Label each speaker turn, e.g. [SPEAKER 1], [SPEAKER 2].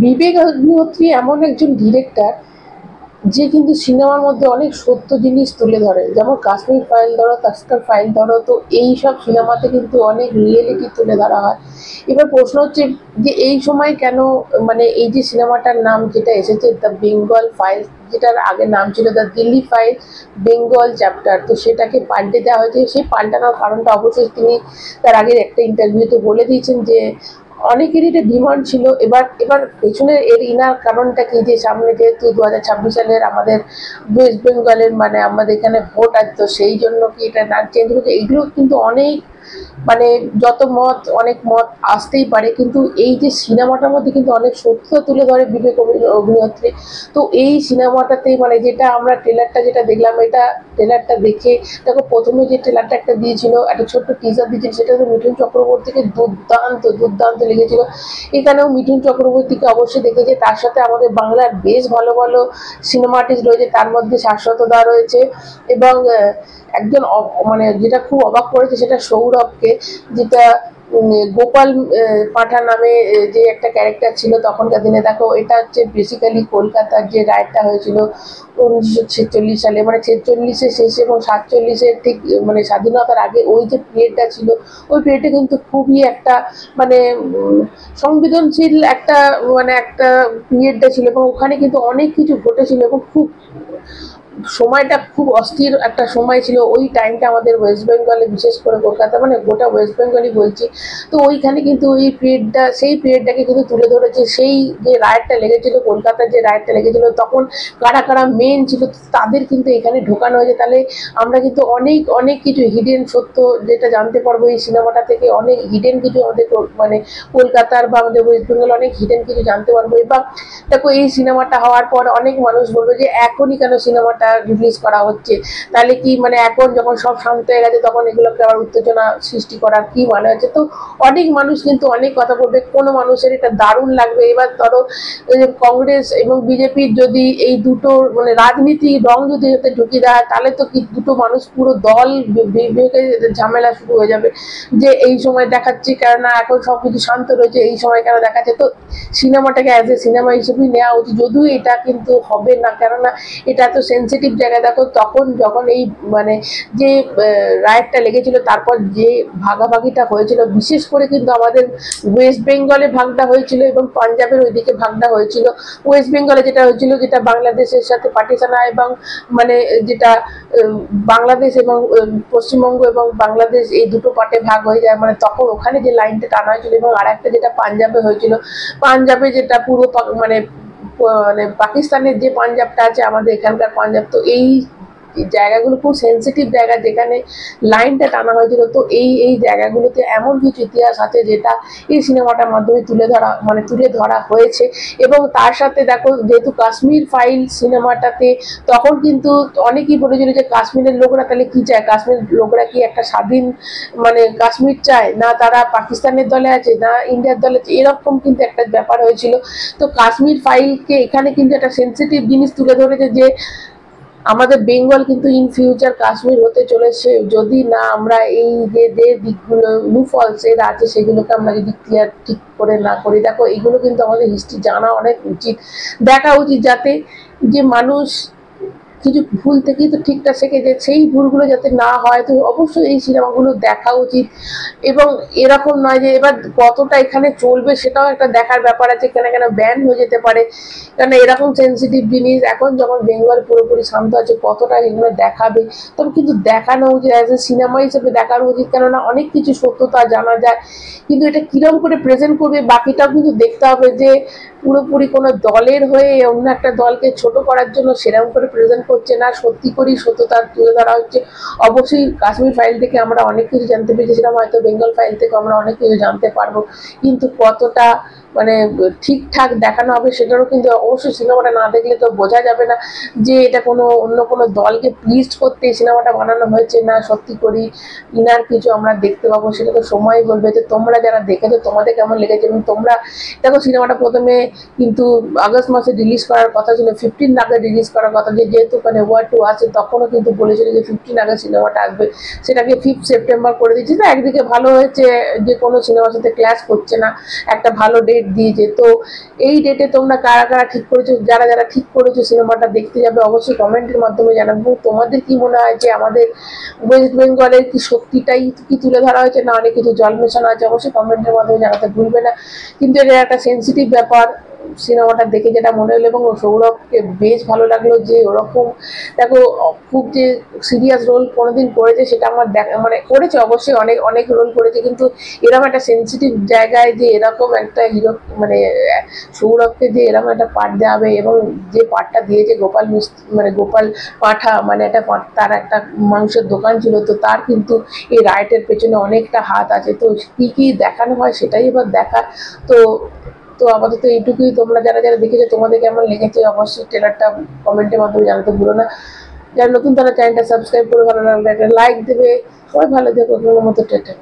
[SPEAKER 1] বিবেক অগ্নিহোত্রী এমন একজন ডিরেক্টর যে কিন্তু সিনেমার মধ্যে অনেক সত্য জিনিস তুলে ধরে, যেমন কাশ্মীর ফাইল ধরো, তাস্কর ফাইল ধরো, তো এই সব সিনেমাতে কিন্তু অনেক রিয়েলিটি তুলে ধরা হয়। এবার প্রশ্ন হচ্ছে যে এই সময় কেন, মানে এই যে সিনেমাটার নাম যেটা এসেছে দ্য বেঙ্গল ফাইল, যেটার আগে নাম ছিল the Delhi file Bengal chapter, তো সেটাকে পাল্টে দেওয়া হয়েছে। সেই পাল্টানোর কারণটা অবশ্যই তিনি তার আগের একটা ইন্টারভিউতে বলে দিয়েছেন যে অনেকেরই এটা ডিমান্ড ছিল। এবার এবার পেছনে এর ইনার কারণটা কি, যে সামনে যেহেতু 2026 সালের আমাদের ওয়েস্ট বেঙ্গলের মানে আমাদের এখানে ভোট আছে, তো সেই জন্য কি এটা নাম চেঞ্জ হচ্ছে, এইগুলো কিন্তু অনেক মানে যত মত অনেক মত আসতেই পারে, কিন্তু এই যে সিনেমাটার মধ্যে কিন্তু অনেক সত্য তুলে ধরে বিবেক অগ্নিহোত্রী। তো এই সিনেমাটাতেই মানে যেটা আমরা ট্রেলারটা যেটা দেখলাম, এটা ট্রেলারটা দেখে দেখো, প্রথমে যে ট্রেলারটা একটা দিয়েছিল, একটা ছোট্ট টিজার দিয়েছিল, সেটা তো মিঠুন চক্রবর্তীকে দুর্দান্ত দুর্দান্ত লেগেছিল। এখানেও মিঠুন চক্রবর্তীকে অবশ্যই দেখেছে, তার সাথে আমাদের বাংলার বেশ ভালো ভালো সিনেমা আর্টিস্ট রয়েছে, তার মধ্যে শাশ্বত দা রয়েছে এবং একজন মানে যেটা খুব অবাক করেছে সেটা সৌরভকে, যেটা গোপাল পাঠা নামে যে একটা ক্যারেক্টার ছিল তখনকার দিনে। দেখো, এটা হচ্ছে বেসিক্যালি কলকাতার যে রাইডটা হয়েছিল 1946 সালে, মানে 46-এর শেষে এবং 47-এর ঠিক মানে স্বাধীনতার আগে ওই যে পিরিয়ডটা ছিল, ওই পিরিয়ডটা কিন্তু খুবই একটা মানে সংবেদনশীল একটা মানে একটা পিরিয়ডটা ছিল, এবং ওখানে কিন্তু অনেক কিছু ঘটেছিল এবং খুব সময়টা খুব অস্থির একটা সময় ছিল ওই টাইমটা আমাদের ওয়েস্ট বেঙ্গলে, বিশেষ করে কলকাতা, মানে গোটা ওয়েস্ট বেঙ্গলই বলছি। তো ওইখানে কিন্তু ওই পিরিয়ডটা, সেই পিরিয়ডটাকে কিন্তু তুলে ধরেছে। সেই যে রায়টটা লেগেছিল, কলকাতার যে রায়টটা লেগেছিল, তখন কারা কারা মেন ছিল তাদের কিন্তু এখানে ঢোকানো হয়েছে। তাহলে আমরা কিন্তু অনেক অনেক কিছু হিডেন সত্য যেটা জানতে পারবো এই সিনেমাটা থেকে, অনেক হিডেন কিছু আমাদের মানে কলকাতার বা আমাদের ওয়েস্ট বেঙ্গল অনেক হিডেন কিছু জানতে পারবো। এবং দেখো, এই সিনেমাটা হওয়ার পর অনেক মানুষ বলবে যে এখনই কেন সিনেমাটা রিলিজ করা হচ্ছে, তাহলে কি মানে এখন যখন সব শান্ত হয়ে গেছে তখন এগুলোকে আবার উত্তেজনা সৃষ্টি করার কি মানে হচ্ছে। তো অনেক মানুষ কিন্তু অনেক কথা বলবে, কোনো মানুষের এটা দারুণ লাগবে। এবার ধরো কংগ্রেস এবং বিজেপির যদি এই দুটো মানে রাজনীতি রং যদি এতে ঢুকে দেয়, তাহলে তো কি দুটো মানুষ পুরো দল ঝামেলা শুরু হয়ে যাবে যে এই সময় দেখাচ্ছি, কেননা এখন সবকিছু শান্ত রয়েছে, এই সময় কেন দেখাচ্ছে। তো সিনেমাটাকে অ্যাজ এ সিনেমা হিসেবেই নেওয়া উচিত, যদিও এটা কিন্তু হবে না, কেননা এটা এত সেন্সিটিভ জায়গা। দেখো, তখন যখন এই মানে যে রায়টটা লেগেছিল, তারপর যে ভাগাভাগিটা হয়েছিল, বিশেষ করে কিন্তু আমাদের ওয়েস্ট বেঙ্গলে ভাগটা হয়েছিল এবং পাঞ্জাবের ওইদিকে ভাগটা হয়েছিল। ওয়েস্ট বেঙ্গলে যেটা হয়েছিল, যেটা বাংলাদেশের সাথে পার্টিশন হয় এবং মানে যেটা বাংলাদেশ এবং পশ্চিমবঙ্গ এবং বাংলাদেশ এই দুটো পার্টে ভাগ হয়ে যায়, মানে তখন ওখানে যে লাইনটা টানা হয়েছিল। এবং আর একটা যেটা পাঞ্জাবে হয়েছিল, পাঞ্জাবে যেটা পুরো মানে মানে পাকিস্তানের যে পাঞ্জাবটা আছে, আমাদের এখানকার পাঞ্জাব, তো এই জায়গাগুলো খুব সেন্সিটিভ জায়গা যেখানে লাইনটা টানা হয়েছিল। তো এই এই জায়গাগুলোতে এমন কিছু ইতিহাস আছে যেটা এই সিনেমাটার মাধ্যমে তুলে ধরা হয়েছে। এবং তার সাথে দেখো, যেহেতু কাশ্মীর ফাইল সিনেমাটাতে তখন কিন্তু অনেকেই বলেছিল যে কাশ্মীরের লোকরা তাহলে কি চায়, কাশ্মীরের লোকরা কি একটা স্বাধীন মানে কাশ্মীর চায়, না তারা পাকিস্তানের দলে আছে না ইন্ডিয়ার দলে আছে, এরকম কিন্তু একটা ব্যাপার হয়েছিল। তো কাশ্মীর ফাইলকে এখানে কিন্তু একটা সেন্সিটিভ জিনিস তুলে ধরেছে যে আমাদের বেঙ্গল কিন্তু ইন ফিউচার কাশ্মীর হতে চলেছে, যদি না আমরা এই যে যে দিকগুলো লুফলস এর আছে সেগুলোকে আমরা যদি ক্লিয়ার ঠিক করে না করি। দেখো, এগুলো কিন্তু আমাদের হিস্ট্রি জানা অনেক উচিত, দেখা উচিত, যাতে যে মানুষ কিছু ভুল থেকেই তো ঠিকটা শেখে, যে সেই ভুলগুলো যাতে না হয়। তো অবশ্যই এই সিনেমাগুলো দেখা উচিত। এবং এরকম নয় যে এবার কতটা এখানে চলবে সেটাও একটা দেখার ব্যাপার আছে, কেন কেন ব্যান হয়ে যেতে পারে, কারণ এরকম সেন্সিটিভ জিনিস এখন যখন বেঙ্গল পুরোপুরি শান্ত আছে, কতটা এগুলো দেখাবে। তবে কিন্তু দেখানো উচিত, অ্যাজ এ সিনেমা হিসেবে দেখানো উচিত, কেননা অনেক কিছু সত্যতা জানা যায়। কিন্তু এটা কিরম করে প্রেজেন্ট করবে বাকিটাও কিন্তু দেখতে হবে, যে পুরোপুরি কোনো দলের হয়ে অন্য একটা দলকে ছোট করার জন্য সেরকম করে প্রেজেন্ট করছে না, সত্যি করেই সত্যতা তুলে ধরা হচ্ছে। অবশ্যই কাশ্মীর ফাইল থেকে আমরা অনেক কিছু জানতে পেরেছিলাম, হয়তো বেঙ্গল ফাইল থেকে আমরা অনেক কিছু জানতে পারবো, কিন্তু কতটা মানে ঠিকঠাক দেখানো হবে সেটারও কিন্তু অবশ্যই সিনেমাটা না দেখলে তো বোঝা যাবে না যে এটা কোনো অন্য কোনো দলকে প্লিজড করতে এই সিনেমাটা বানানো হয়েছে, না সত্যি করি ইনার কিছু আমরা দেখতে পাবো। সেটা তো সময় বলবে। যে তোমরা যারা দেখেছো তোমাদের কেমন লেগেছে, এবং তোমরা দেখো, সিনেমাটা প্রথমে কিন্তু আগস্ট মাসে রিলিজ করার কথা ছিল, 15 আগে রিলিজ করার কথা, যেহেতু ওখানে ওয়ার 2 আছে, তখনও কিন্তু বলেছিল যে 15 আগস্ট সিনেমাটা আসবে, সেটাকে 5 সেপ্টেম্বর করে দিয়েছে। তো একদিকে ভালো হয়েছে যে কোনো সিনেমার সাথে ক্ল্যাশ করছে না, একটা ভালো ডেট দিয়েছে। তো এই ডেটে তোমরা কারা কারা ঠিক করেছো, যারা যারা ঠিক করেছো সিনেমাটা দেখতে যাবে, অবশ্যই কমেন্টের মাধ্যমে জানাবো। তোমাদের কি মনে হয় যে আমাদের ওয়েস্ট বেঙ্গলের কি সত্যিটাই কি তুলে ধরা হয়েছে, না অনেক কিছু জল মেশানো আছে, অবশ্যই কমেন্টের মাধ্যমে জানাতে ভুলবে না। কিন্তু এটা একটা সেন্সিটিভ ব্যাপার সিনেমাটা দেখে যেটা মনে হলো, এবং সৌরভকে বেশ ভালো লাগলো যে ওরকম দেখো খুব যে সিরিয়াস রোল কোনোদিন করেছে সেটা আমার দেখা, মানে করেছে অবশ্যই, অনেক অনেক রোল করেছে, কিন্তু এরকম একটা সেন্সিটিভ জায়গায় যে এরকম একটা হিরো মানে সৌরভকে যে এরকম একটা পার্ট দেওয়া হবে, এবং যে পার্টটা দিয়েছে গোপাল মিস্ত্রি মানে গোপাল পাঠা, মানে একটা তার একটা মাংসের দোকান ছিল, তো তার কিন্তু এই রাইটের পেছনে অনেকটা হাত আছে। তো কী কী দেখানো হয় সেটাই এবার দেখার। তো তো আপাতত এইটুকুই। তোমরা যারা যারা দেখেছো তোমাদের কেমন লেগেছে অবশ্যই ট্রেলারটা কমেন্টের মাধ্যমে জানাতে ভুলো না। যারা নতুন তারা চ্যানেলটা সাবস্ক্রাইব করে ভালো লাগলে একটা লাইক দেবে। সবাই ভালো থেকো, কোনো মতো টেটে।